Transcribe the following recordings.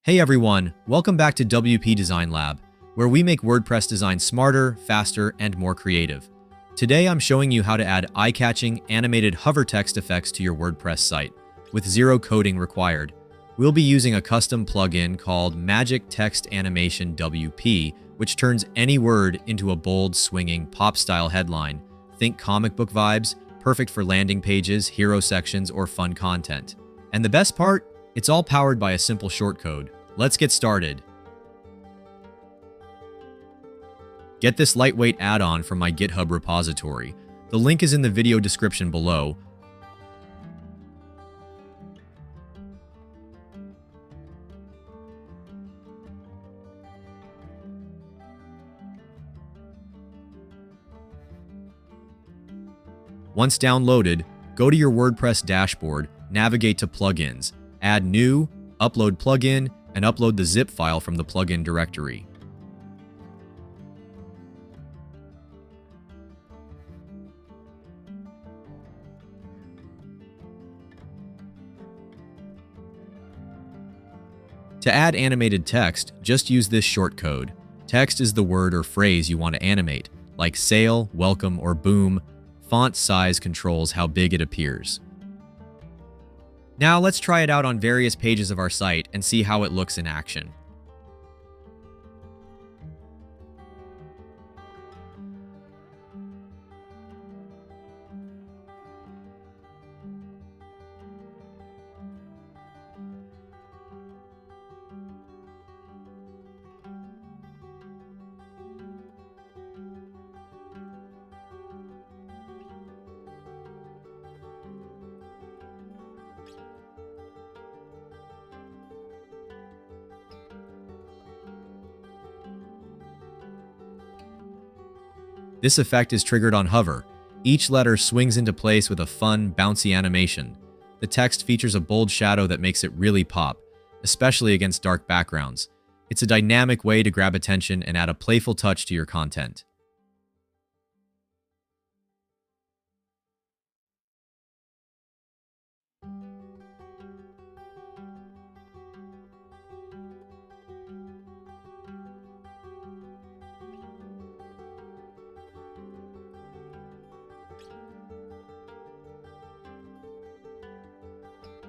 Hey everyone, welcome back to WP Design Lab, where we make WordPress design smarter, faster, and more creative. Today I'm showing you how to add eye-catching animated hover text effects to your WordPress site, with zero coding required. We'll be using a custom plugin called Magic Text Animation WP, which turns any word into a bold, swinging, pop-style headline. Think comic book vibes, perfect for landing pages, hero sections, or fun content. And the best part? It's all powered by a simple shortcode. Let's get started. Get this lightweight add-on from my GitHub repository. The link is in the video description below. Once downloaded, go to your WordPress dashboard, navigate to Plugins, add New, upload plugin, and upload the zip file from the plugin directory. To add animated text, just use this shortcode. Text is the word or phrase you want to animate, like sale, welcome, or boom. Font size controls how big it appears. Now let's try it out on various pages of our site and see how it looks in action. This effect is triggered on hover. Each letter swings into place with a fun, bouncy animation. The text features a bold shadow that makes it really pop, especially against dark backgrounds. It's a dynamic way to grab attention and add a playful touch to your content.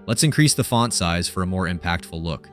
Let's increase the font size for a more impactful look.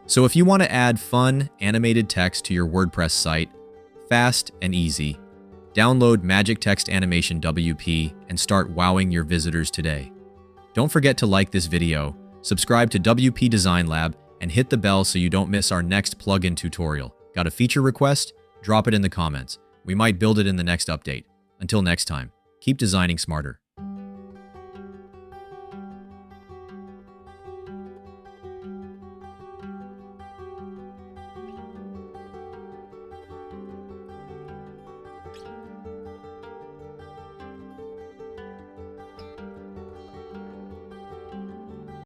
So if you want to add fun, animated text to your WordPress site, fast and easy, download Magic Text Animation WP and start wowing your visitors today. Don't forget to like this video, subscribe to WP Design Lab, and hit the bell so you don't miss our next plugin tutorial. Got a feature request? Drop it in the comments. We might build it in the next update. Until next time, keep designing smarter.